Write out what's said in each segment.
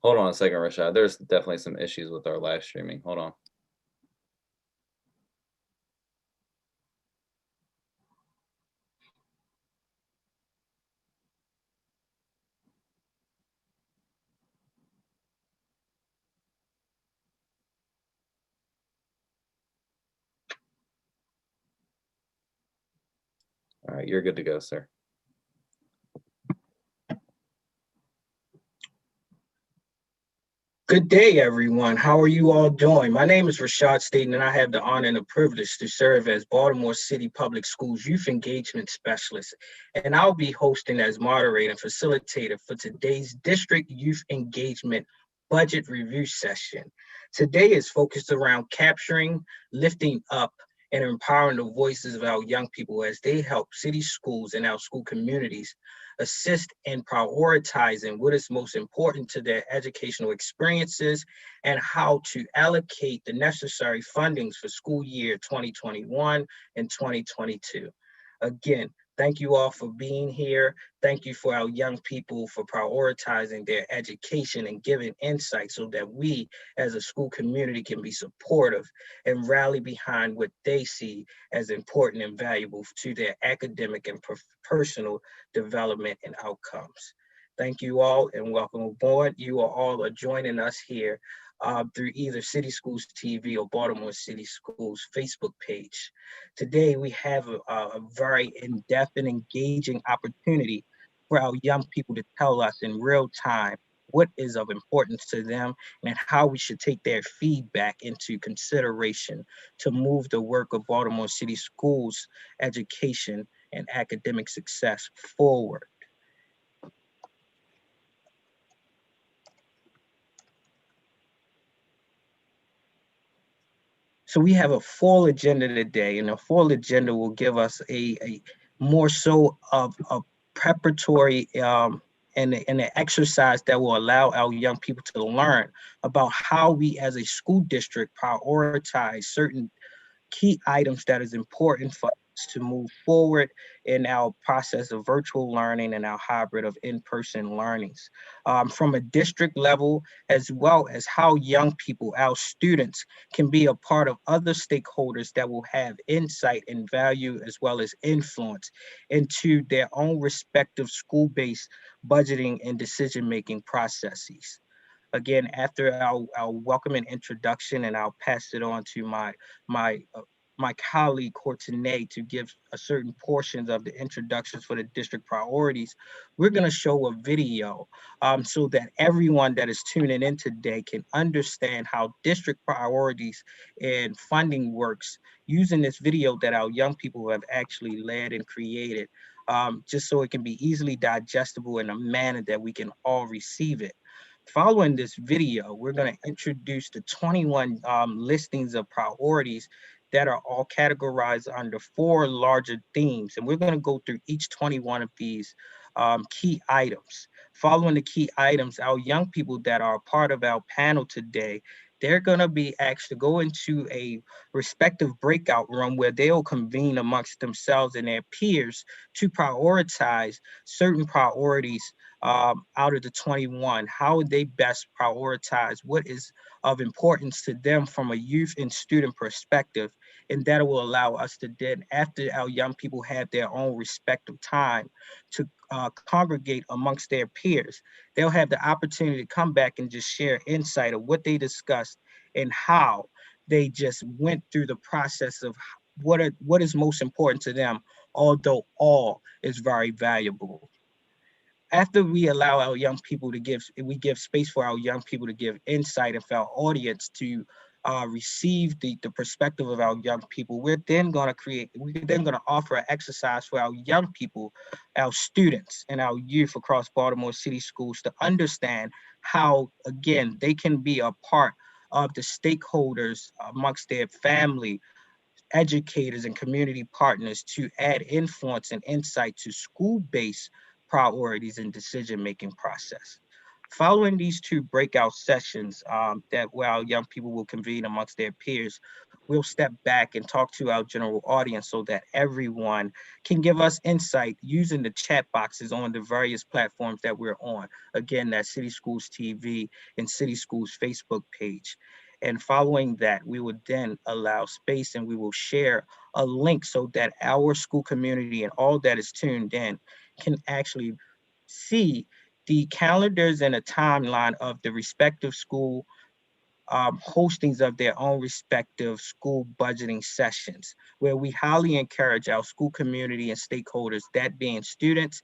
Hold on a second, Rashad. There's definitely some issues with our live streaming. Hold on. All right, you're good to go, sir. Good day, everyone. How are you all doing? My name is Rashad Staten, and I have the honor and the privilege to serve as Baltimore City Public Schools Youth Engagement Specialist. And I'll be hosting as moderator and facilitator for today's District Youth Engagement Budget Review Session. Today is focused around capturing, lifting up, and empowering the voices of our young people as they help city schools and our school communities assist in prioritizing what is most important to their educational experiences and how to allocate the necessary fundings for school year 2021 and 2022. Again, thank you all for being here. Thank you for our young people for prioritizing their education and giving insight so that we as a school community can be supportive and rally behind what they see as important and valuable to their academic and personal development and outcomes. Thank you all and welcome aboard. You are all joining us here through either City Schools TV or Baltimore City Schools Facebook page. Today, we have a very in-depth and engaging opportunity for our young people to tell us in real time what is of importance to them and how we should take their feedback into consideration to move the work of Baltimore City Schools education and academic success forward. So we have a full agenda today, and a full agenda will give us a more so of a preparatory and an exercise that will allow our young people to learn about how we as a school district prioritize certain key items that is important for us to move forward in our process of virtual learning and our hybrid of in-person learnings. From a district level, as well as how young people, our students, can be a part of other stakeholders that will have insight and value as well as influence into their own respective school-based budgeting and decision-making processes. Again, after our welcoming introduction, and I'll pass it on to my uh, my colleague Courtenay to give a certain portions of the introductions for the district priorities. We're going to show a video so that everyone that is tuning in today can understand how district priorities and funding works using this video that our young people have actually led and created, just so it can be easily digestible in a manner that we can all receive it. Following this video, we're going to introduce the 21 listings of priorities that are all categorized under four larger themes. And we're going to go through each 21 of these key items. Following the key items, our young people that are a part of our panel today, they're going to be asked to go into a respective breakout room where they'll convene amongst themselves and their peers to prioritize certain priorities out of the 21. How would they best prioritize what is of importance to them from a youth and student perspective? And that will allow us to then, after our young people have their own respective time to congregate amongst their peers, they'll have the opportunity to come back and just share insight of what they discussed and how they just went through the process of what is most important to them, although all is very valuable. After we allow our young people to we give space for our young people to give insight and for our audience to receive the perspective of our young people, we're then going to offer an exercise for our young people, our students, and our youth across Baltimore City Schools to understand how, again, they can be a part of the stakeholders amongst their family, educators, and community partners to add influence and insight to school-based priorities and decision-making process. Following these two breakout sessions that where our young people will convene amongst their peers, we'll step back and talk to our general audience so that everyone can give us insight using the chat boxes on the various platforms that we're on. Again, that's City Schools TV and City Schools Facebook page. And following that, we would then allow space and we will share a link so that our school community and all that is tuned in can actually see the calendars and a timeline of the respective school hostings of their own respective school budgeting sessions, where we highly encourage our school community and stakeholders, that being students,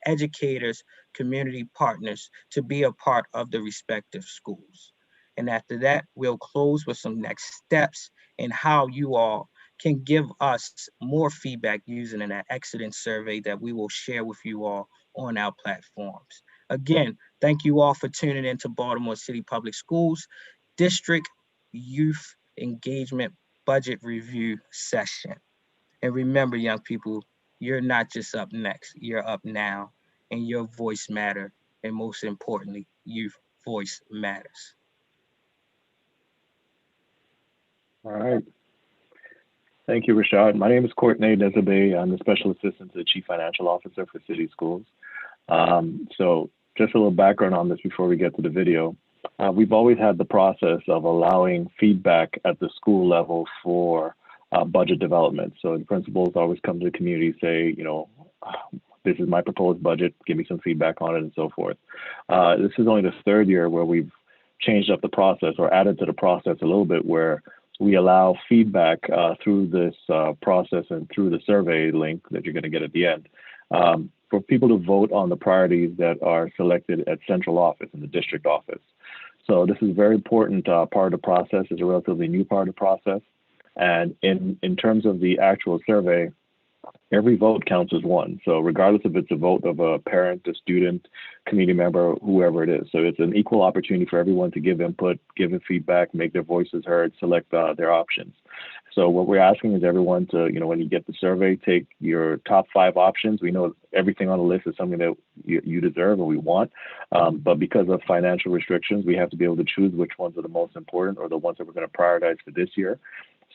educators, community partners, to be a part of the respective schools. And after that, we'll close with some next steps and how you all can give us more feedback using an excellent survey that we will share with you all on our platforms. Again, thank you all for tuning in to Baltimore City Public Schools District Youth Engagement Budget Review Session. And remember, young people, you're not just up next, you're up now, and your voice matters. And most importantly, youth voice matters. All right. Thank you, Rashad. My name is Courtney Desabé. I'm the Special Assistant to the Chief Financial Officer for City Schools. So just a little background on this before we get to the video. We've always had the process of allowing feedback at the school level for budget development. So the principals always come to the community, say, you know, this is my proposed budget, give me some feedback on it and so forth. This is only the third year where we've changed up the process or added to the process a little bit, where we allow feedback through this process and through the survey link that you're going to get at the end for people to vote on the priorities that are selected at central office and the district office. So this is a very important part of the process. It's a relatively new part of the process. And in terms of the actual survey, every vote counts as one. So regardless if it's a vote of a parent, a student, community member, whoever it is. So it's an equal opportunity for everyone to give input, give feedback, make their voices heard, select their options. So what we're asking is everyone to, you know, when you get the survey, take your top 5 options. We know everything on the list is something that you deserve or we want, but because of financial restrictions, we have to be able to choose which ones are the most important or the ones that we're going to prioritize for this year.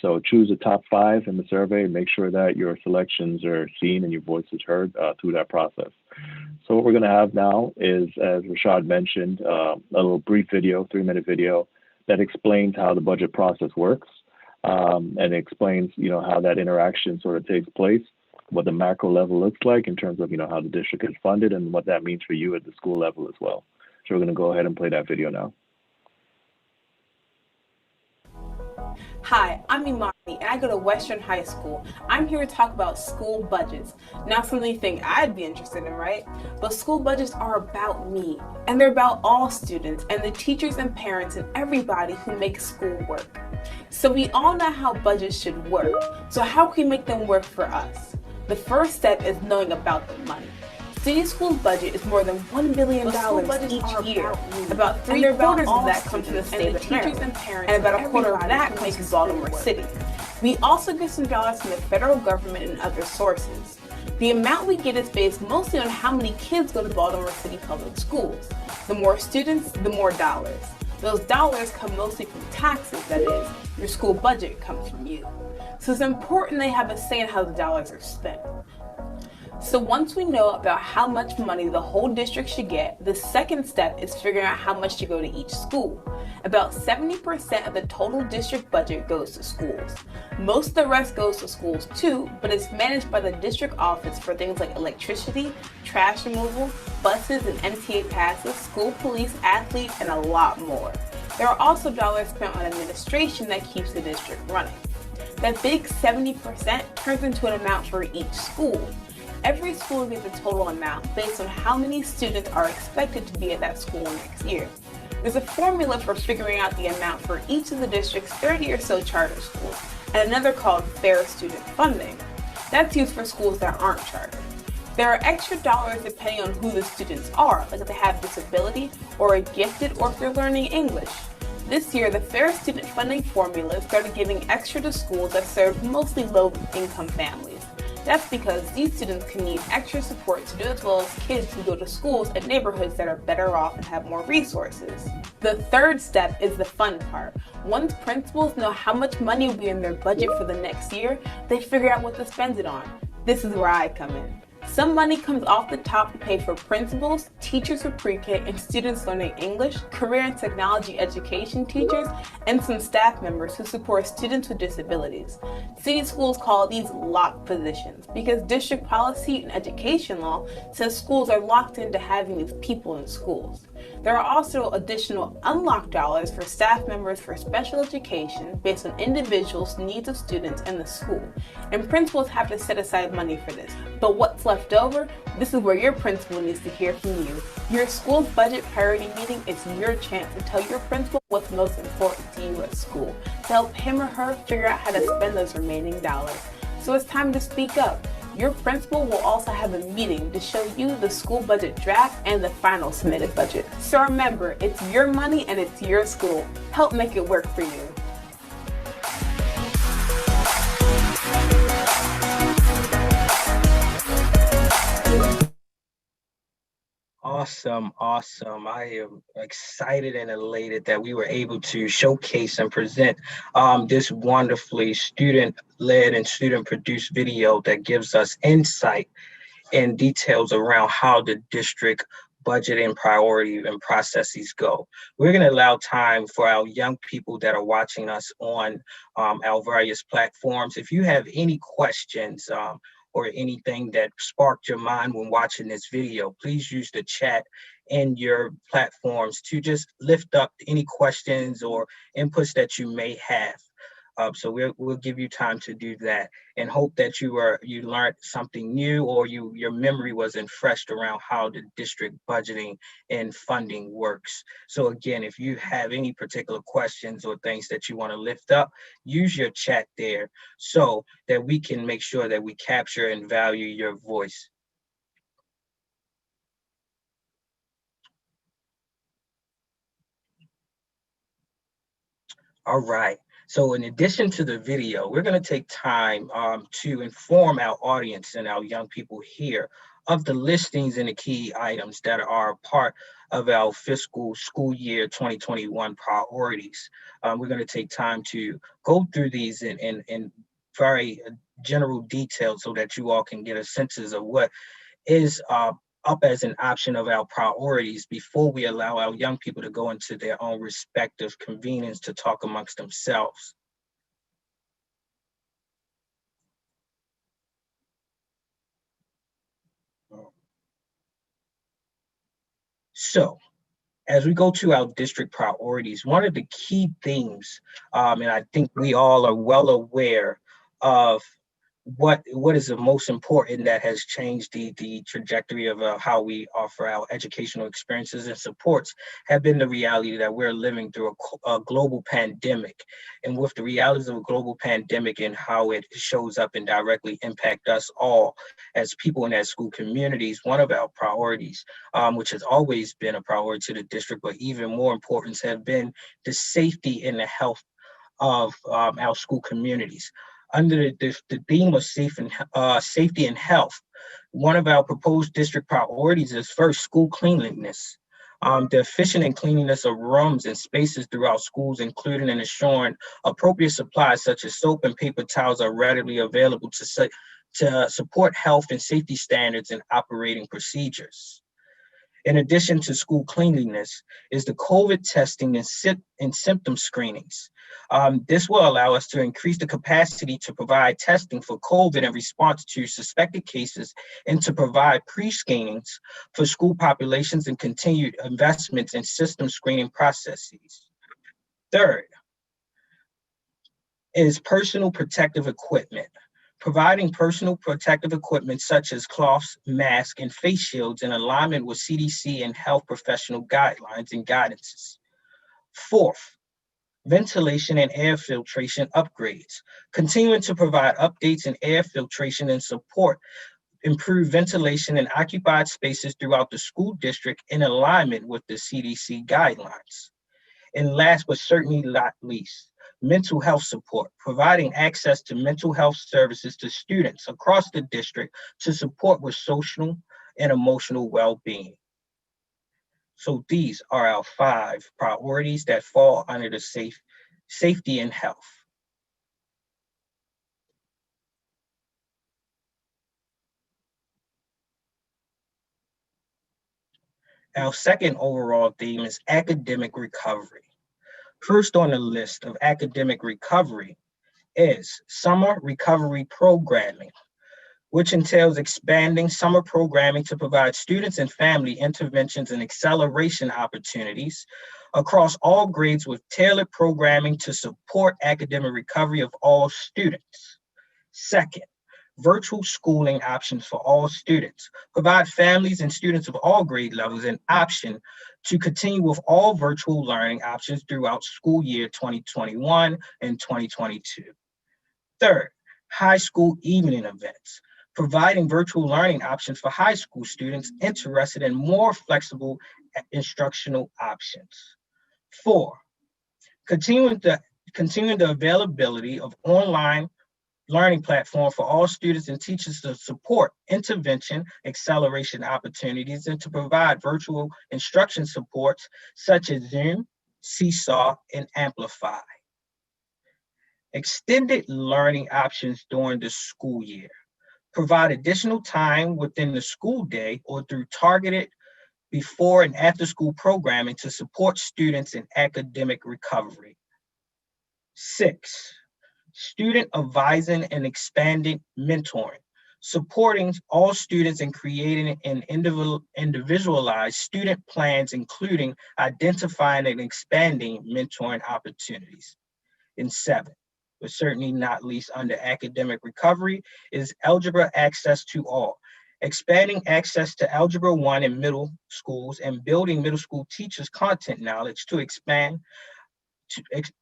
So choose the top 5 in the survey and make sure that your selections are seen and your voice is heard through that process. So what we're going to have now is, as Rashad mentioned, a little brief video, 3-minute video that explains how the budget process works and explains, you know, how that interaction sort of takes place, what the macro level looks like in terms of, you know, how the district is funded and what that means for you at the school level as well. So we're going to go ahead and play that video now. Hi, I'm Imani, and I go to Western High School. I'm here to talk about school budgets. Not something you think I'd be interested in, right? But school budgets are about me, and they're about all students and the teachers and parents and everybody who makes school work. So we all know how budgets should work. So how can we make them work for us? The first step is knowing about the money. City Schools' budget is more than $1 billion each year. About 3/4 of that comes from the state of Maryland, and about a quarter of that comes from Baltimore City. We also get some dollars from the federal government and other sources. The amount we get is based mostly on how many kids go to Baltimore City Public Schools. The more students, the more dollars. Those dollars come mostly from taxes, that is, your school budget comes from you. So it's important they have a say in how the dollars are spent. So once we know about how much money the whole district should get, the second step is figuring out how much to go to each school. About 70% of the total district budget goes to schools. Most of the rest goes to schools too, but it's managed by the district office for things like electricity, trash removal, buses and MTA passes, school police, athletes, and a lot more. There are also dollars spent on administration that keeps the district running. That big 70% turns into an amount for each school. Every school gets a total amount based on how many students are expected to be at that school next year. There's a formula for figuring out the amount for each of the district's 30 or so charter schools, and another called fair student funding. That's used for schools that aren't chartered. There are extra dollars depending on who the students are, like if they have disability or are gifted or if they're learning English. This year, the fair student funding formula started giving extra to schools that serve mostly low-income families. That's because these students can need extra support to do as well as kids who go to schools and neighborhoods that are better off and have more resources. The third step is the fun part. Once principals know how much money will be in their budget for the next year, they figure out what to spend it on. This is where I come in. Some money comes off the top to pay for principals, teachers for pre-K, and students learning English, career and technology education teachers, and some staff members who support students with disabilities. City schools call these locked positions because district policy and education law says schools are locked into having these people in schools. There are also additional unlocked dollars for staff members for special education based on individuals' needs of students in the school, and principals have to set aside money for this. But what's left over? This is where your principal needs to hear from you. Your school's budget priority meeting is your chance to tell your principal what's most important to you at school, to help him or her figure out how to spend those remaining dollars. So it's time to speak up. Your principal will also have a meeting to show you the school budget draft and the final submitted budget. So remember, it's your money and it's your school. Help make it work for you. Awesome, awesome. I am excited and elated that we were able to showcase and present this wonderfully student-led and student-produced video that gives us insight and details around how the district budget and priority and processes go. We're going to allow time for our young people that are watching us on our various platforms. If you have any questions, or anything that sparked your mind when watching this video, please use the chat in your platforms to just lift up any questions or inputs that you may have. So we'll give you time to do that, and hope that you learned something new, or your memory was refreshed around how the district budgeting and funding works. So again, if you have any particular questions or things that you want to lift up, use your chat there so that we can make sure that we capture and value your voice. All right. So in addition to the video, we're going to take time to inform our audience and our young people here of the listings and the key items that are part of our fiscal school year 2021 priorities. We're going to take time to go through these in very general detail so that you all can get a sense of what is up as an option of our priorities before we allow our young people to go into their own respective convenience to talk amongst themselves. So, as we go to our district priorities, one of the key themes, and I think we all are well aware of what is the most important that has changed the trajectory of how we offer our educational experiences and supports, have been the reality that we're living through a global pandemic. And with the realities of a global pandemic and how it shows up and directly impact us all as people in as school communities, one of our priorities, which has always been a priority to the district, but even more important, have been the safety and the health of our school communities. Under the theme of safety and health, one of our proposed district priorities is first school cleanliness. The efficient and cleanliness of rooms and spaces throughout schools, including and ensuring appropriate supplies such as soap and paper towels are readily available to support health and safety standards and operating procedures. In addition to school cleanliness, is the COVID testing and symptom screenings. This will allow us to increase the capacity to provide testing for COVID in response to suspected cases, and to provide pre-screenings for school populations and continued investments in system screening processes. Third is personal protective equipment. Providing personal protective equipment such as cloths, masks, and face shields in alignment with CDC and health professional guidelines and guidances. Fourth, ventilation and air filtration upgrades. Continuing to provide updates in air filtration and support improve ventilation in occupied spaces throughout the school district in alignment with the CDC guidelines. And last but certainly not least, mental health support, providing access to mental health services to students across the district to support with social and emotional well-being. So these are our 5 priorities that fall under the safety and health. Our second overall theme is academic recovery. First on the list of academic recovery is summer recovery programming, which entails expanding summer programming to provide students and family interventions and acceleration opportunities across all grades with tailored programming to support academic recovery of all students. Second, virtual schooling options for all students. Provide families and students of all grade levels an option to continue with all virtual learning options throughout school year 2021 and 2022. Third, high school evening events, providing virtual learning options for high school students interested in more flexible instructional options. Four, continuing the availability of online learning platform for all students and teachers to support intervention, acceleration opportunities, and to provide virtual instruction supports such as Zoom, Seesaw, and Amplify. Extended learning options during the school year. Provide additional time within the school day or through targeted before and after school programming to support students in academic recovery. 6, student advising and expanding mentoring, supporting all students in creating an individualized student plans, including identifying and expanding mentoring opportunities. And 7, but certainly not least under academic recovery, is algebra access to all. Expanding access to Algebra 1 in middle schools and building middle school teachers' content knowledge to expand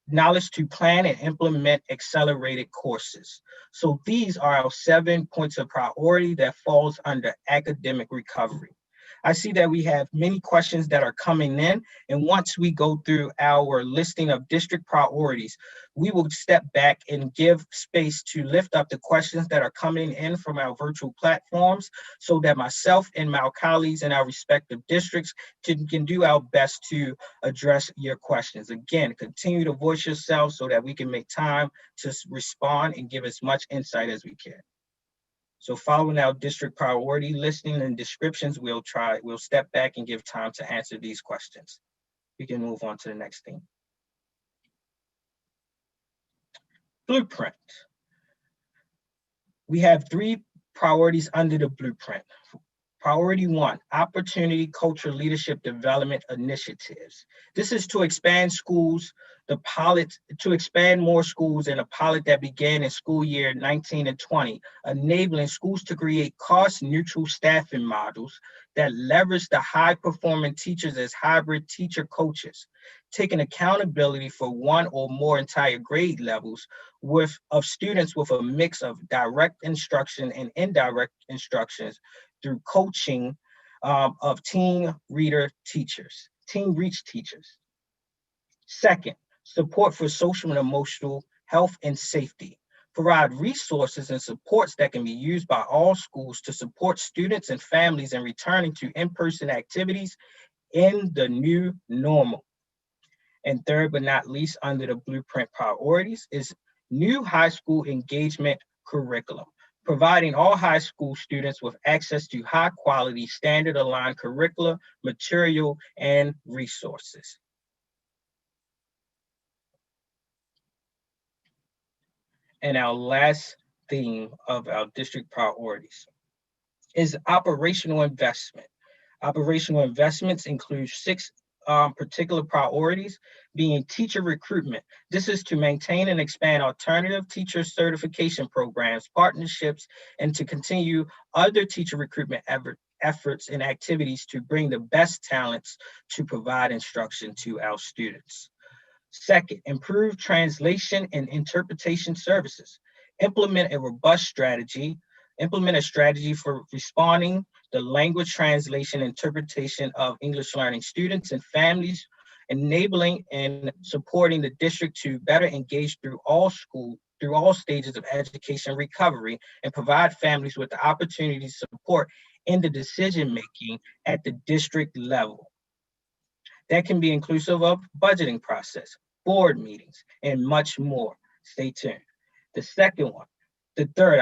knowledge to plan and implement accelerated courses. So these are our 7 points of priority that falls under academic recovery. I see that we have many questions that are coming in, and once we go through our listing of district priorities, we will step back and give space to lift up the questions that are coming in from our virtual platforms so that myself and my colleagues in our respective districts can do our best to address your questions. Again, continue to voice yourself so that we can make time to respond and give as much insight as we can. So following our district priority listing and descriptions, we'll step back and give time to answer these questions. We can move on to the next thing. Blueprint. We have 3 priorities under the blueprint. Priority 1, opportunity, culture, leadership development initiatives. This is to expand schools, to expand more schools in a pilot that began in school year 19 and 20, enabling schools to create cost-neutral staffing models that leverage the high-performing teachers as hybrid teacher coaches, taking accountability for one or more entire grade levels of students with a mix of direct instruction and indirect instructions through coaching of teen reach teachers. Second, support for social and emotional health and safety. Provide resources and supports that can be used by all schools to support students and families in returning to in-person activities in the new normal. And third, but not least, under the blueprint priorities is new high school engagement curriculum, providing all high school students with access to high quality, standard aligned curricula, material, and resources. And our last theme of our district priorities is operational investment. Operational investments include 6 particular priorities, being teacher recruitment. This is to maintain and expand alternative teacher certification programs, partnerships, and to continue other teacher recruitment efforts and activities to bring the best talents to provide instruction to our students. Second, improve translation and interpretation services. Implement a strategy for responding the language translation interpretation of English learning students and families enabling and supporting the district to better engage through all stages of education recovery and provide families with the opportunity to support in the decision-making at the district level. That can be inclusive of budgeting process, board meetings, and much more. Stay tuned. The third,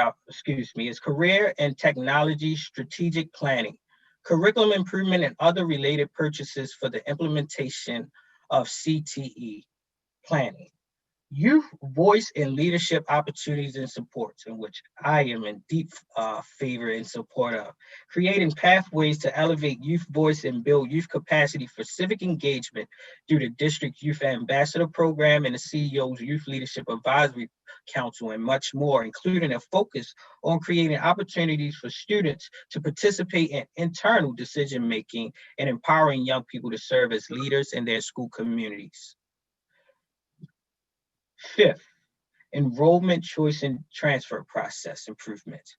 is career and technology strategic planning, curriculum improvement and other related purchases for the implementation of CTE planning. Youth voice and leadership opportunities and supports, in which I am in deep favor and support of. Creating pathways to elevate youth voice and build youth capacity for civic engagement through the District Youth Ambassador Program and the CEO's Youth Leadership Advisory Council, and much more, including a focus on creating opportunities for students to participate in internal decision-making and empowering young people to serve as leaders in their school communities. Fifth, enrollment choice and transfer process improvements.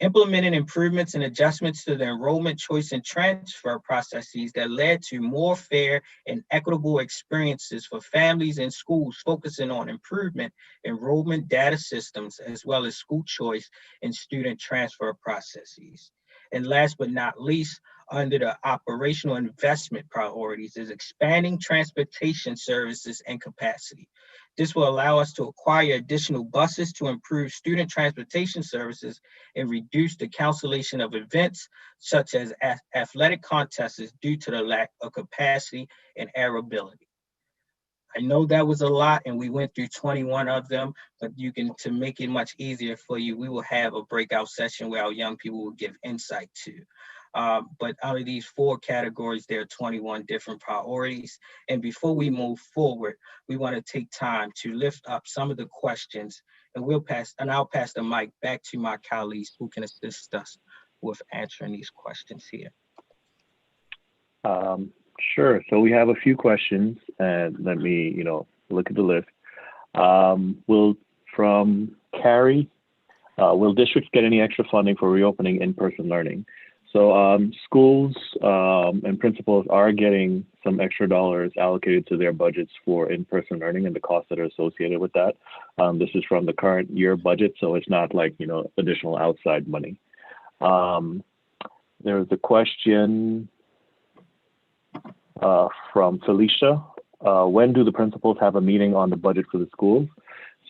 Implementing improvements and adjustments to the enrollment choice and transfer processes that led to more fair and equitable experiences for families and schools, focusing on improvement enrollment data systems, as well as school choice and student transfer processes. And last but not least, under the operational investment priorities, is expanding transportation services and capacity. This will allow us to acquire additional buses to improve student transportation services and reduce the cancellation of events such as athletic contests due to the lack of capacity and airability. I know that was a lot, and we went through 21 of them, but to make it much easier for you, we will have a breakout session where our young people will give insight to. But out of these 4 categories, there are 21 different priorities. And before we move forward, we want to take time to lift up some of the questions, and I'll pass the mic back to my colleagues who can assist us with answering these questions here. Sure. So we have a few questions, and let me, look at the list. From Carrie, will districts get any extra funding for reopening in-person learning? So schools and principals are getting some extra dollars allocated to their budgets for in-person learning and the costs that are associated with that. This is from the current year budget, so it's not like, additional outside money. There's a question from Felicia. When do the principals have a meeting on the budget for the schools?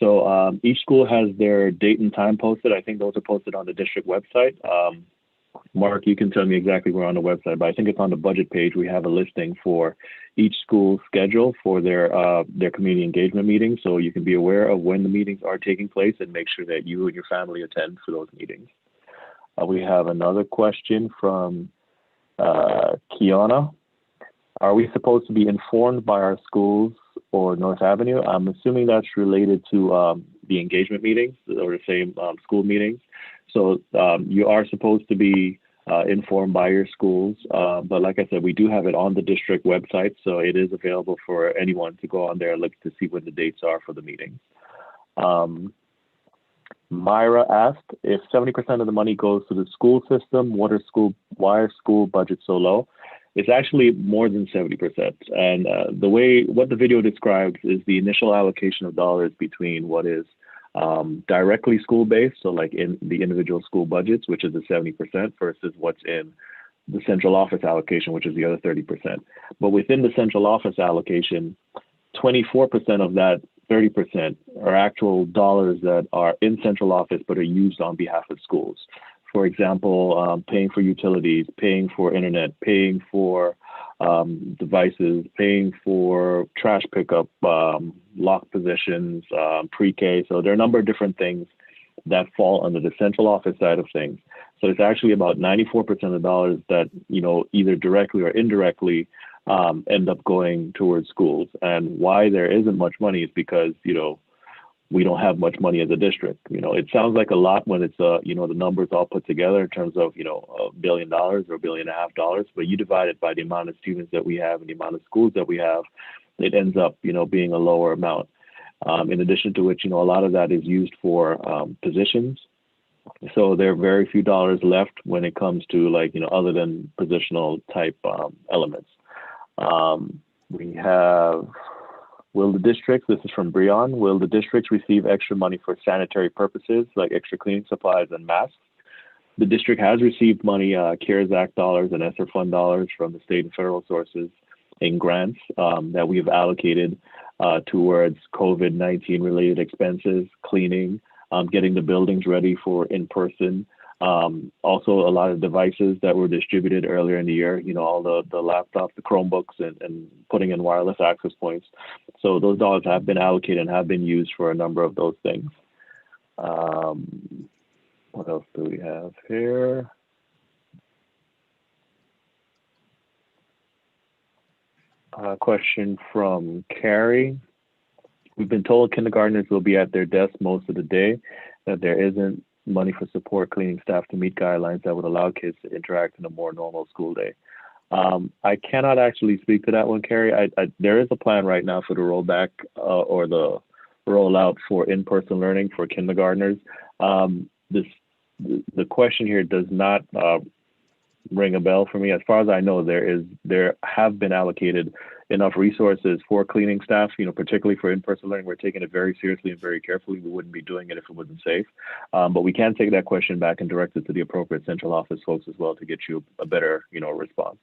So each school has their date and time posted. I think those are posted on the district website. Mark, you can tell me exactly where on the website, but I think it's on the budget page. We have a listing for each school's schedule for their community engagement meetings, so you can be aware of when the meetings are taking place and make sure that you and your family attend for those meetings. We have another question from Kiana. Are we supposed to be informed by our schools or North Avenue? I'm assuming that's related to the engagement meetings or the same school meetings. So you are supposed to be informed by your schools, but like I said, we do have it on the district website, so it is available for anyone to go on there and look to see when the dates are for the meetings. Myra asked, if 70% of the money goes to the school system, why are school budgets so low? It's actually more than 70%. And what the video describes is the initial allocation of dollars between what is directly school-based, so like in the individual school budgets, which is the 70%, versus what's in the central office allocation, which is the other 30%. But within the central office allocation, 24% of that 30% are actual dollars that are in central office but are used on behalf of schools. For example, paying for utilities, paying for internet, paying for devices, paying for trash pickup, lock positions, pre-K. So there are a number of different things that fall under the central office side of things. So it's actually about 94% of dollars that, either directly or indirectly end up going towards schools. And why there isn't much money is because, we don't have much money as a district. It sounds like a lot when it's, the numbers all put together in terms of, $1 billion or $1.5 billion, but you divide it by the amount of students that we have and the amount of schools that we have, it ends up, being a lower amount. In addition to which, a lot of that is used for positions. So there are very few dollars left when it comes to other than positional type elements. We have, will the districts, this is from Breon, will the districts receive extra money for sanitary purposes like extra cleaning supplies and masks? The district has received money, CARES Act dollars and ESSER fund dollars from the state and federal sources in grants that we have allocated towards COVID-19 related expenses, cleaning, getting the buildings ready for in-person. Also, a lot of devices that were distributed earlier in the year, all the laptops, the Chromebooks, and putting in wireless access points. So those dollars have been allocated and have been used for a number of those things. What else do we have here? A question from Carrie. We've been told kindergartners will be at their desks most of the day, that there isn't money for support cleaning staff to meet guidelines that would allow kids to interact in a more normal school day. I cannot actually speak to that one, Carrie. There is a plan right now for the rollback or the rollout for in-person learning for kindergartners. The question here does not ring a bell for me. As far as I know, there have been allocated enough resources for cleaning staff, particularly for in-person learning. We're taking it very seriously and very carefully. We wouldn't be doing it if it wasn't safe. But we can take that question back and direct it to the appropriate central office folks as well to get you a better, response.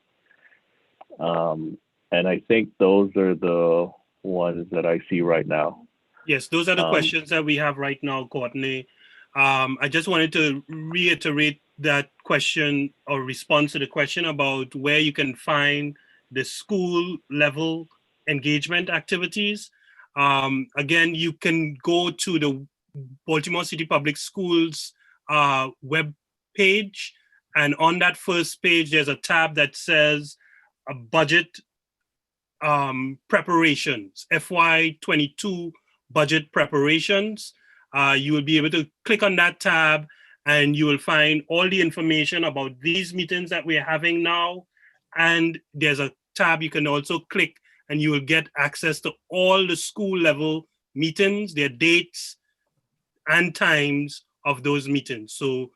And I think those are the ones that I see right now. Yes, those are the questions that we have right now, Courtney. I just wanted to reiterate that question or response to the question about where you can find the school level engagement activities. Again, you can go to the Baltimore City Public Schools web page, and on that first page, there's a tab that says budget preparations, FY22 budget preparations. You will be able to click on that tab and you will find all the information about these meetings that we're having now. And there's a tab you can also click and you will get access to all the school level meetings, their dates and times of those meetings. So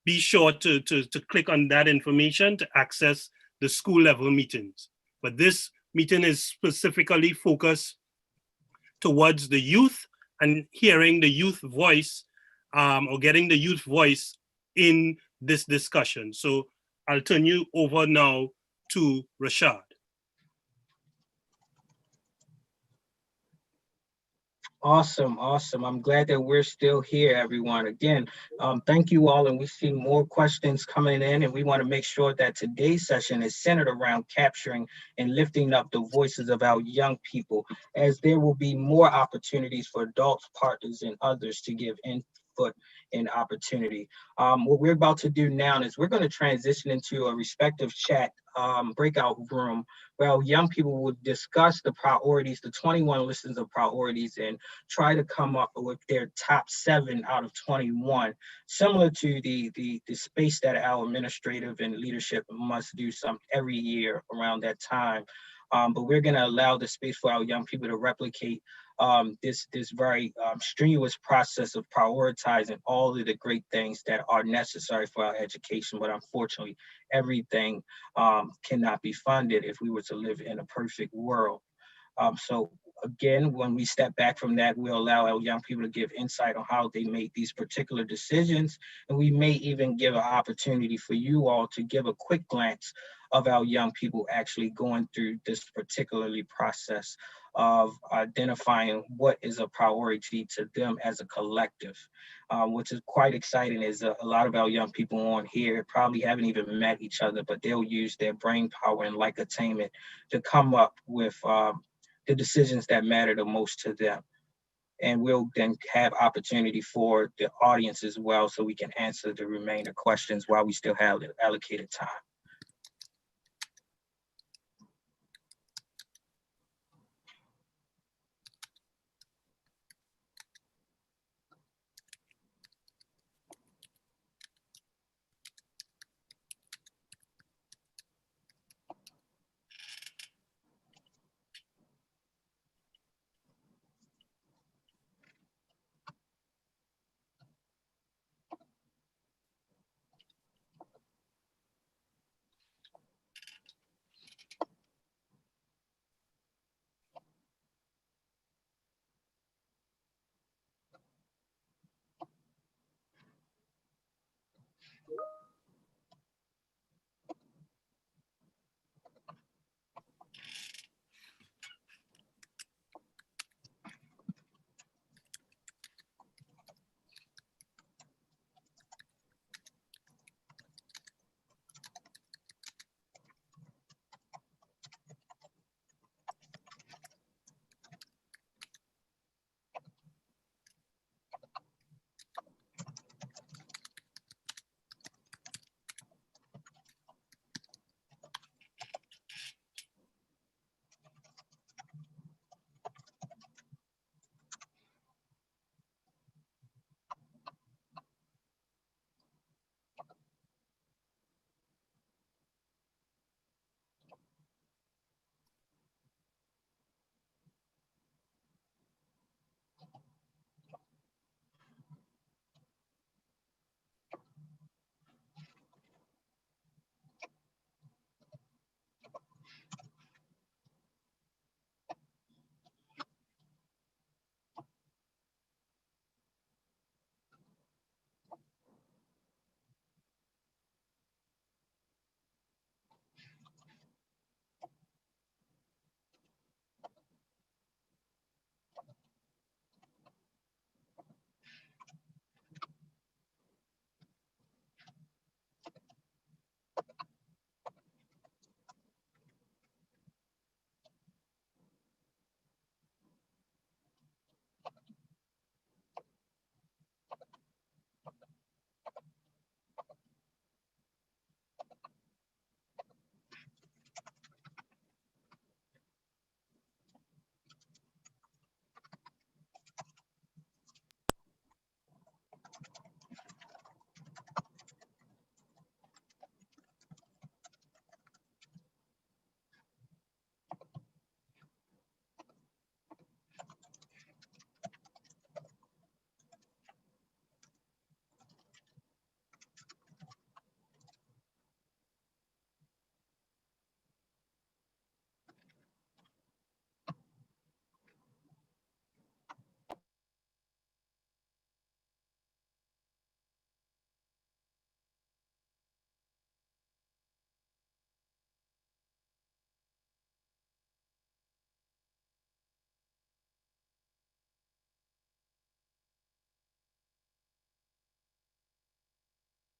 be sure to click on that information to access the school level meetings. But this meeting is specifically focused towards the youth and hearing the youth voice or getting the youth voice in this discussion. So I'll turn you over now to Rashad. Awesome. I'm glad that we're still here, everyone. Again, thank you all. And we see more questions coming in, and we want to make sure that today's session is centered around capturing and lifting up the voices of our young people, as there will be more opportunities for adults, partners, and others to give input and opportunity. What we're about to do now is we're going to transition into a respective chat breakout room where young people will discuss the priorities, the 21 listings of priorities, and try to come up with their top 7 out of 21, similar to the space that our administrative and leadership must do some every year around that time. But we're going to allow the space for our young people to replicate this very strenuous process of prioritizing all of the great things that are necessary for our education. But unfortunately, everything cannot be funded if we were to live in a perfect world. So again, when we step back from that, we'll allow our young people to give insight on how they made these particular decisions. And we may even give an opportunity for you all to give a quick glance of our young people actually going through this particularly process of identifying what is a priority to them as a collective. Which is quite exciting, is a lot of our young people on here probably haven't even met each other, but they'll use their brain power and like attainment to come up with the decisions that matter the most to them. And we'll then have opportunity for the audience as well, so we can answer the remainder questions while we still have allocated time.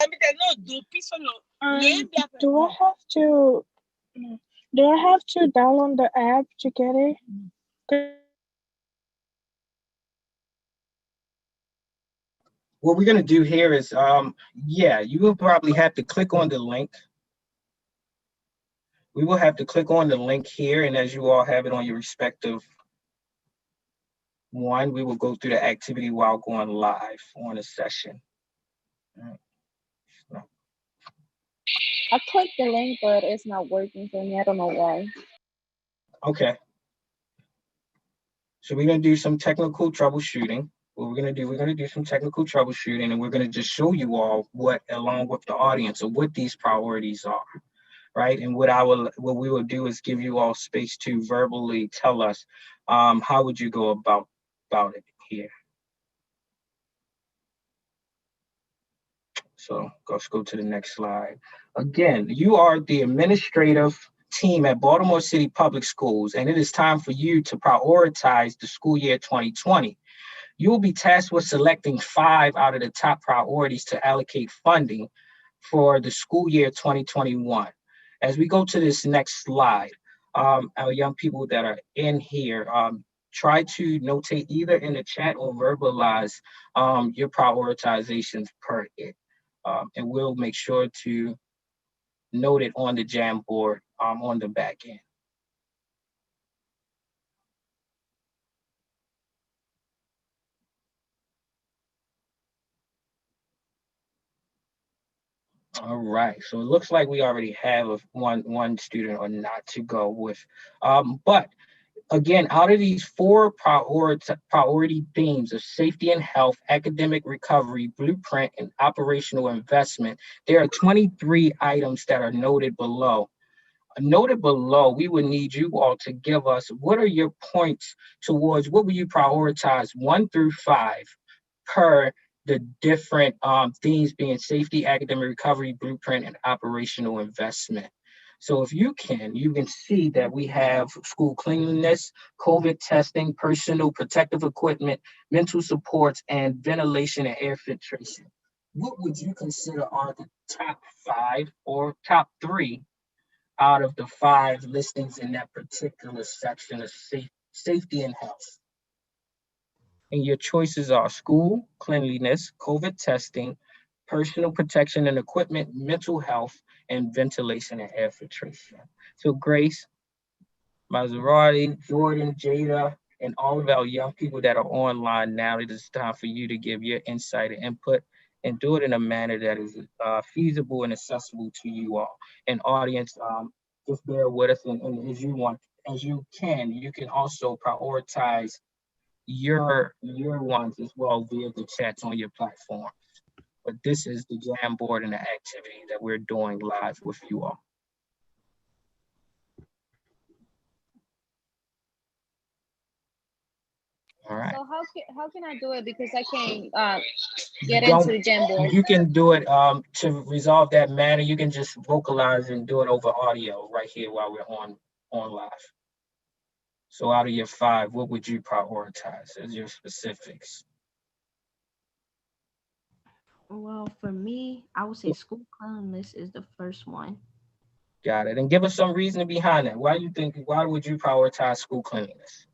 Do I have to download the app to get it? What we're gonna do here is, yeah, you will probably have to click on the link. We will have to click on the link here, and as you all have it on your respective one, we will go through the activity while going live on a session. All right. I clicked the link, but it's not working for me. I don't know why. Okay. So we're gonna do some technical troubleshooting. What we're gonna do some technical troubleshooting, and we're gonna just show you all what, along with the audience, of what these priorities are, right? And what we will do is give you all space to verbally tell us, how would you go about it here. So let's go to the next slide. Again, you are the administrative team at Baltimore City Public Schools, and it is time for you to prioritize the school year 2020. You will be tasked with selecting 5 out of the top priorities to allocate funding for the school year 2021. As we go to this next slide, our young people that are in here, try to notate either in the chat or verbalize your prioritizations per it. And we'll make sure to note it on the Jamboard on the back end. All right, so it looks like we already have one student or not to go with, but again, out of these 4 priority themes of safety and health, academic recovery, blueprint, and operational investment, there are 23 items that are noted below. Noted below, we would need you all to give us, what are your points towards, what will you prioritize 1 through 5 per the different themes, being safety, academic recovery, blueprint, and operational investment. So if you can see that we have school cleanliness, COVID testing, personal protective equipment, mental supports, and ventilation and air filtration. What would you consider are the top 5 or top 3 out of the 5 listings in that particular section of safety and health? And your choices are school, cleanliness, COVID testing, personal protection and equipment, mental health, and ventilation and air filtration. So Grace, Maserati, Jordan, Jada, and all of our young people that are online now, it is time for you to give your insight and input and do it in a manner that is feasible and accessible to you all. And audience, just bear with us, and as you can also prioritize your ones as well via the chats on your platform. But this is the Jamboard and the activity that we're doing live with you all. All right. So how can I do it, because I can't get into the Jamboard? You can do it to resolve that matter. You can just vocalize and do it over audio right here while we're on live. So out of your 5, what would you prioritize as your specifics? Well, for me, I would say school cleanliness is the first one. Got it. And give us some reasoning behind that. Why would you prioritize school cleanliness?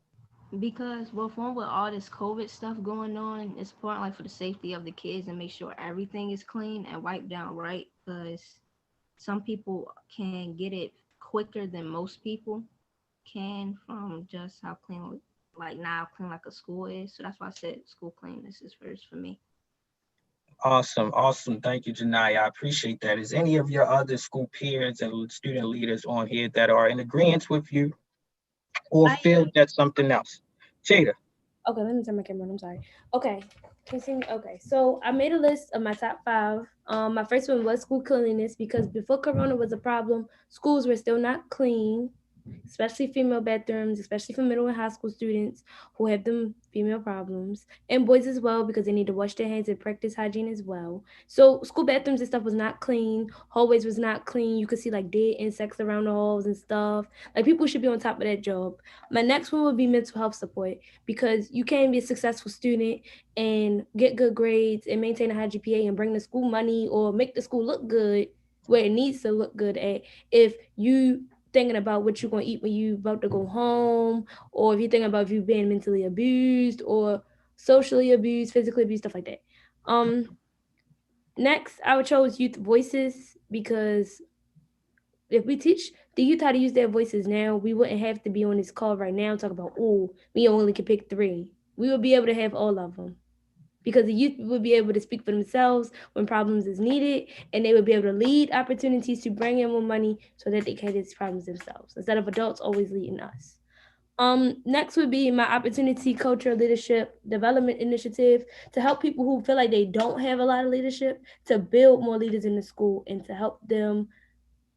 Because, well, for one, with all this COVID stuff going on, it's important, like, for the safety of the kids, and make sure everything is clean and wiped down right, because some people can get it quicker than most people can from just how clean, like a school is. So that's why I said school cleanliness is first for me. Awesome. Thank you, Janai. I appreciate that. Is any of your other school peers and student leaders on here that are in agreement with you or feel that's something else? Jada. Okay, let me turn my camera on. I'm sorry. Okay, continue. Okay, so I made a list of my top 5. My first one was school cleanliness, because before Corona was a problem, schools were still not clean. especially female bathrooms, especially for middle and high school students who have them female problems, and boys as well because they need to wash their hands and practice hygiene as well. So school bathrooms and stuff was not clean. Hallways was not clean. You could see like dead insects around the halls and stuff. Like people should be on top of that job. My next one would be mental health support because you can't be a successful student and get good grades and maintain a high GPA and bring the school money or make the school look good where it needs to look good at if you thinking about what you're gonna eat when you about to go home, or if you're thinking about if you've been mentally abused or socially abused, physically abused, stuff like that. Next, I would chose youth voices because if we teach the youth how to use their voices now, we wouldn't have to be on this call right now talk about, oh, we only can pick three. We would be able to have all of them because the youth would be able to speak for themselves when problems is needed, and they would be able to lead opportunities to bring in more money so that they can have these problems themselves instead of adults always leading us. Next would be my opportunity culture leadership development initiative to help people who feel like they don't have a lot of leadership to build more leaders in the school and to help them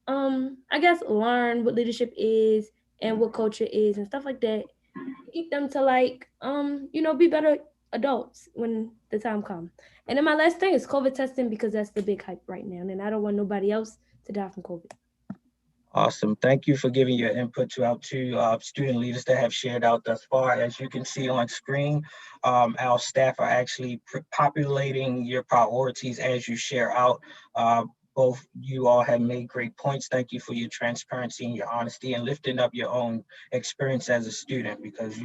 I guess learn what leadership is and what culture is and stuff like that. Keep them to like be better adults when the time comes. And then my last thing is COVID testing because that's the big hype right now, and I don't want nobody else to die from COVID. Awesome. Thank you for giving your input to our two student leaders that have shared out thus far. As you can see on screen, our staff are actually populating your priorities as you share out. Both you all have made great points. Thank you for your transparency and your honesty and lifting up your own experience as a student because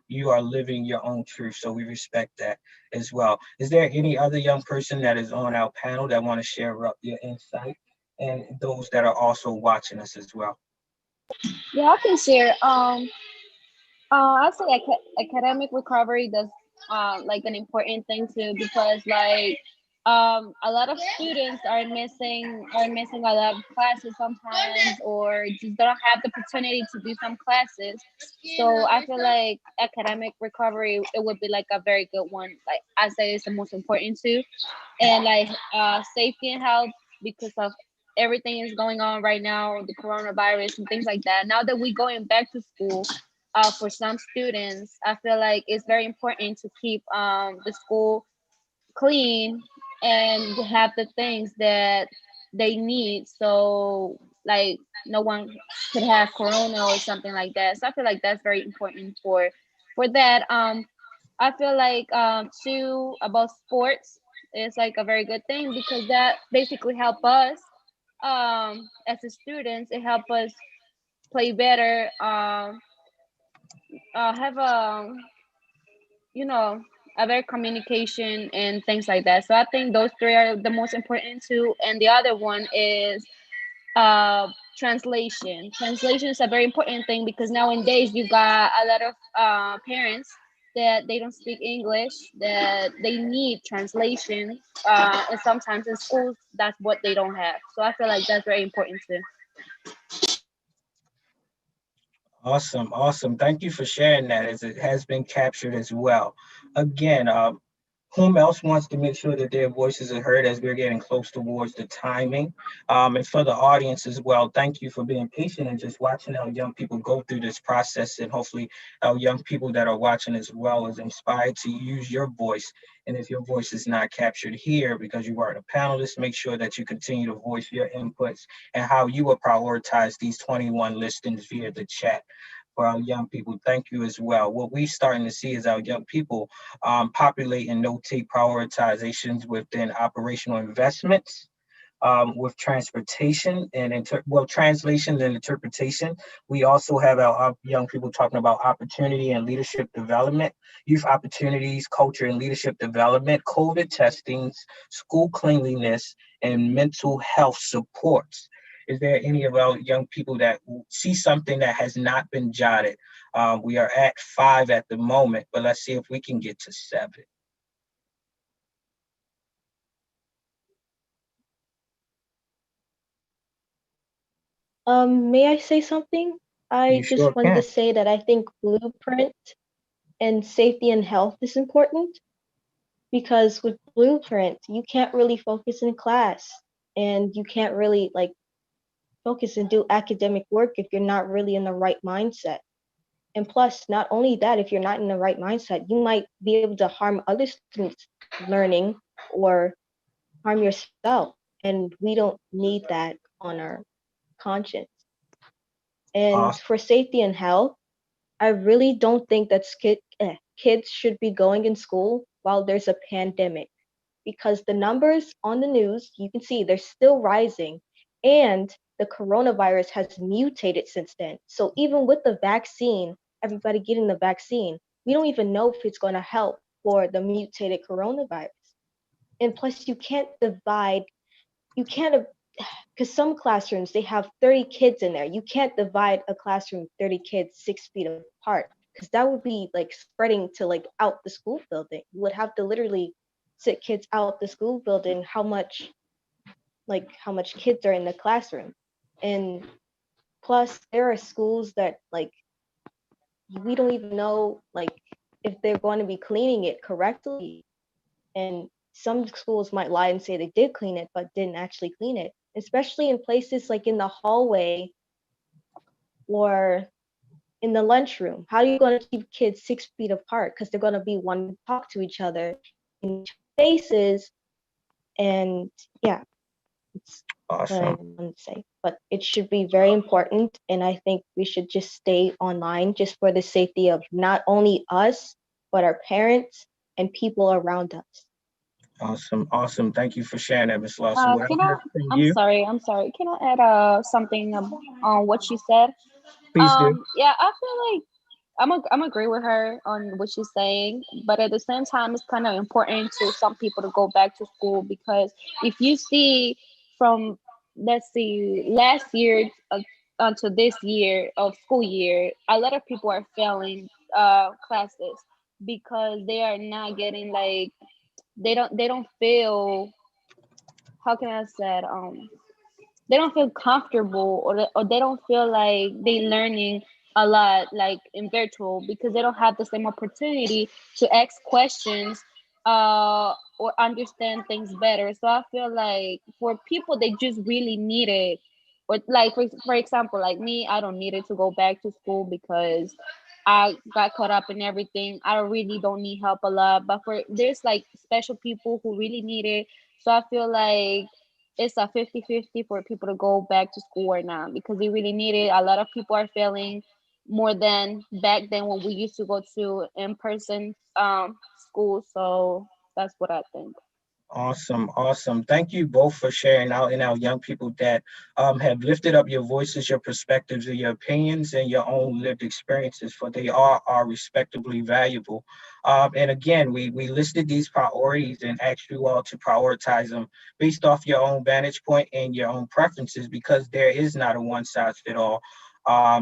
you are living your own truth. So we respect that as well. Is there any other young person that is on our panel that want to share up your insight? And those that are also watching us as well. Yeah, I can share. I'd say academic recovery does like an important thing too because like a lot of students are missing a lot of classes sometimes or just don't have the opportunity to do some classes. So I feel like academic recovery it would be like a very good one. Like I say, it's the most important too, and like safety and health because of everything is going on right now, the coronavirus and things like that. Now that we're going back to school, for some students, I feel like it's very important to keep the school clean and have the things that they need. So like no one could have corona or something like that. So I feel like that's very important for that. I feel like too about sports is like a very good thing because that basically help us as a students. It help us play better. Have you know a better communication and things like that. So I think those three are the most important too. And the other one is uh translation. Translation is a very important thing because nowadays you got a lot of parents that they don't speak English, that they need translation, and sometimes in schools that's what they don't have. So I feel like that's very important too. Awesome, awesome. Thank you for sharing that as it has been captured as well. Again, whom else wants to make sure that their voices are heard as we're getting close towards the timing? And for the audience as well, thank you for being patient and just watching our young people go through this process. And hopefully our young people that are watching as well is inspired to use your voice. And if your voice is not captured here because you weren't a panelist, make sure that you continue to voice your inputs and how you will prioritize these 21 listings via the chat for our young people. Thank you as well. What we're starting to see is our young people populate and notate prioritizations within operational investments, with transportation and translation and interpretation. We also have our young people talking about opportunity and leadership development, youth opportunities, culture and leadership development, COVID testings, school cleanliness, and mental health supports. Is there any of our young people that see something that has not been jotted? We are at 5 at the moment, but let's see if we can get to 7. May I say something? You I sure just wanted to can. say that I think blueprint and safety and health is important because with blueprint, you can't really focus in class and you can't really like focus and do academic work if you're not really in the right mindset. And plus, not only that, if you're not in the right mindset, you might be able to harm other students learning or harm yourself. And we don't need that on our conscience. And Awesome. for safety and health, I really don't think that kids should be going in school while there's a pandemic, because the numbers on the news, you can see they're still rising, and the coronavirus has mutated since then. So even with the vaccine, everybody getting the vaccine, we don't even know if it's going to help for the mutated coronavirus. And plus, you can't, because some classrooms, they have 30 kids in there. You can't divide a classroom, 30 kids, 6 feet apart, because that would be like spreading to like out the school building. You would have to literally sit kids out the school building, how much kids are in the classroom. And plus there are schools that like we don't even know like if they're going to be cleaning it correctly. And some schools might lie and say they did clean it but didn't actually clean it, especially in places like in the hallway or in the lunchroom. How are you going to keep kids 6 feet apart, because they're going to be wanting to talk to each other in spaces? And yeah, it's what I Awesome. want to say. But it should be very important, and I think we should just stay online just for the safety of not only us, but our parents and people around us. Awesome. Awesome. Thank you for sharing that, Ms. Lawson. What I Can I? heard from you, I'm sorry. Can I add something on what she said? please do. Yeah, I feel like I'm agree with her on what she's saying, but at the same time, it's kind of important to some people to go back to school, because if you see from, let's see, last year until this year of school year, a lot of people are failing classes because they are not getting like they don't feel, how can I say it, they don't feel comfortable, or they don't feel like they learning a lot like in virtual, because they don't have the same opportunity to ask questions or understand things better. So I feel like for people they just really need it, or like for example, like me, I don't need it to go back to school because I got caught up in everything. I really don't need help a lot, but for there's like special people who really need it. So I feel like it's a 50-50 for people to go back to school or not, because they really need it. A lot of people are failing more than back then when we used to go to in-person school. So that's what I think. Awesome, awesome. Thank you both for sharing out and our young people that have lifted up your voices, your perspectives, and your opinions, and your own lived experiences, for they are respectively valuable. And again, we listed these priorities and asked you all to prioritize them based off your own vantage point and your own preferences, because there is not a one size fit all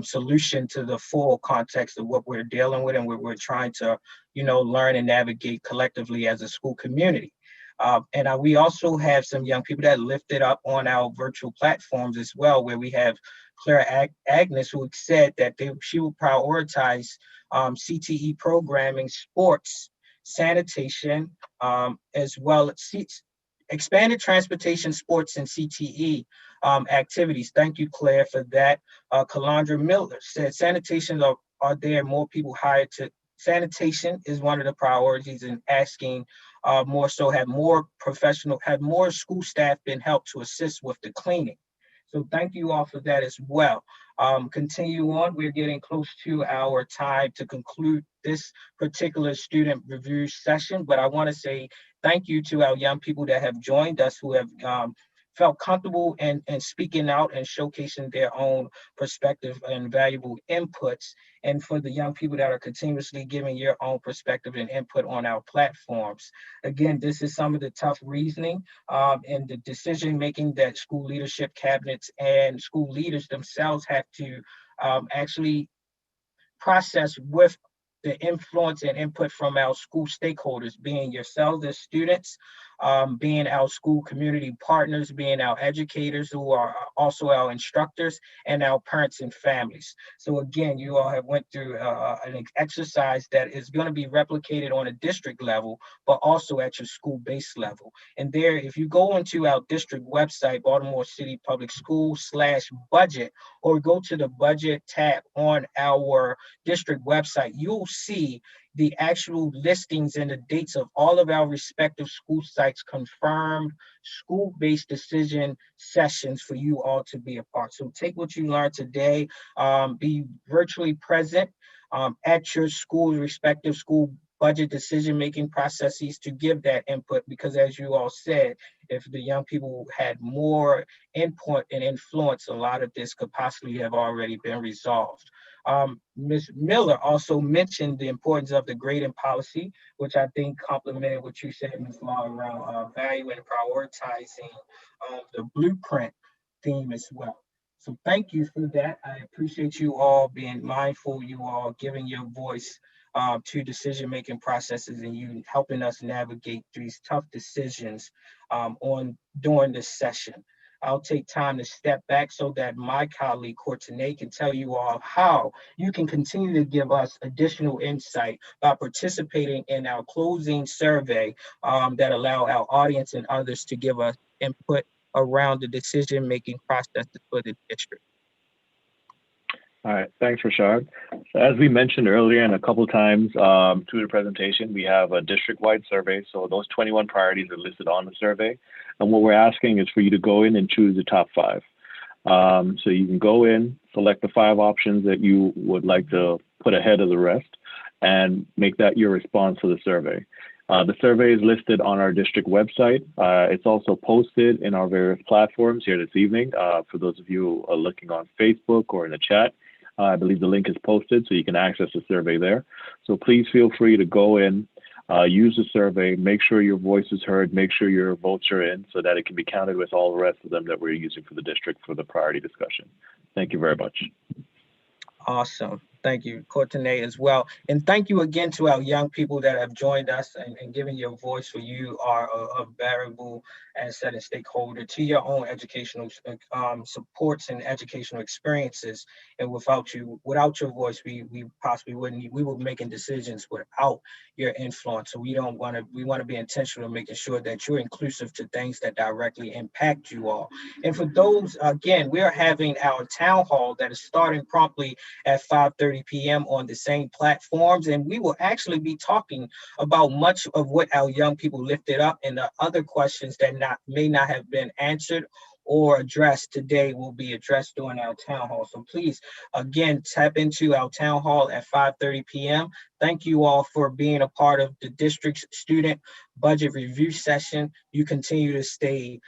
solution to the full context of what we're dealing with and what we're trying to, learn and navigate collectively as a school community. And we also have some young people that lifted up on our virtual platforms as well, where we have Clara Agnes, who said that she will prioritize CTE programming, sports, sanitation, as well as expanded transportation, sports, and CTE activities. Thank you, Claire, for that. Calandra Miller said sanitation are there more people hired to sanitation is one of the priorities, and asking more so have more school staff been helped to assist with the cleaning. So thank you all for that as well. Continue on. We're getting close to our time to conclude this particular student review session, but I want to say thank you to our young people that have joined us, who have felt comfortable and speaking out and showcasing their own perspective and valuable inputs, and for the young people that are continuously giving your own perspective and input on our platforms. Again, this is some of the tough reasoning and the decision making that school leadership cabinets and school leaders themselves have to actually process with the influence and input from our school stakeholders, being yourselves as students, being our school community partners, being our educators who are also our instructors, and our parents and families. So again, you all have went through an exercise that is going to be replicated on a district level, but also at your school-based level. And there, if you go into our district website, Baltimore City Public Schools/budget, or go to the budget tab on our district website, you'll see the actual listings and the dates of all of our respective school sites confirmed school-based decision sessions for you all to be a part. So take what you learned today, be virtually present at your school's respective school budget decision-making processes to give that input, because as you all said, if the young people had more input and influence, a lot of this could possibly have already been resolved. Ms. Miller also mentioned the importance of the grading policy, which I think complemented what you said, Ms. Law, around value and prioritizing the blueprint theme as well. So thank you for that. I appreciate you all being mindful, you all giving your voice to decision-making processes, and you helping us navigate these tough decisions during this session. I'll take time to step back so that my colleague Courtney can tell you all how you can continue to give us additional insight by participating in our closing survey that allow our audience and others to give us input around the decision-making processes for the district. All right, thanks, Rashad. So as we mentioned earlier and a couple times through the presentation, we have a district-wide survey. So those 21 priorities are listed on the survey. And what we're asking is for you to go in and choose the top 5. So you can go in, select the 5 options that you would like to put ahead of the rest, and make that your response to the survey. The survey is listed on our district website. It's also posted in our various platforms here this evening. For those of you who are looking on Facebook or in the chat, I believe the link is posted, so you can access the survey there. So please feel free to go in, use the survey, make sure your voice is heard, make sure your votes are in so that it can be counted with all the rest of them that we're using for the district for the priority discussion. Thank you very much. Awesome. Thank you, Courtney, as well. And thank you again to our young people that have joined us and given your voice. For you are a variable asset and stakeholder to your own educational supports and educational experiences. And without your voice, we possibly wouldn't, we were making decisions without your influence. So we want to be intentional in making sure that you're inclusive to things that directly impact you all. And for those, again, we're having our town hall that is starting promptly at 5:30 p.m. on the same platforms. And we will actually be talking about much of what our young people lifted up, and the other questions that may not have been answered or addressed today will be addressed during our town hall. So please, again, tap into our town hall at 5:30 p.m. Thank you all for being a part of the district's student budget review session. You continue to stay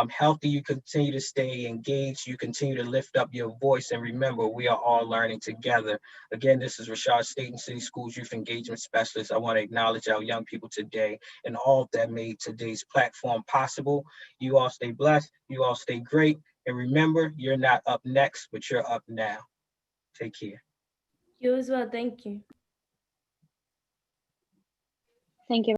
healthy, you continue to stay engaged, you continue to lift up your voice, and remember, we are all learning together. Again, this is Rashad State and City Schools Youth Engagement Specialist. I want to acknowledge our young people today and all that made today's platform possible. You all stay blessed, you all stay great, and remember, you're not up next, but you're up now. Take care. You as well. Thank you. Thank you.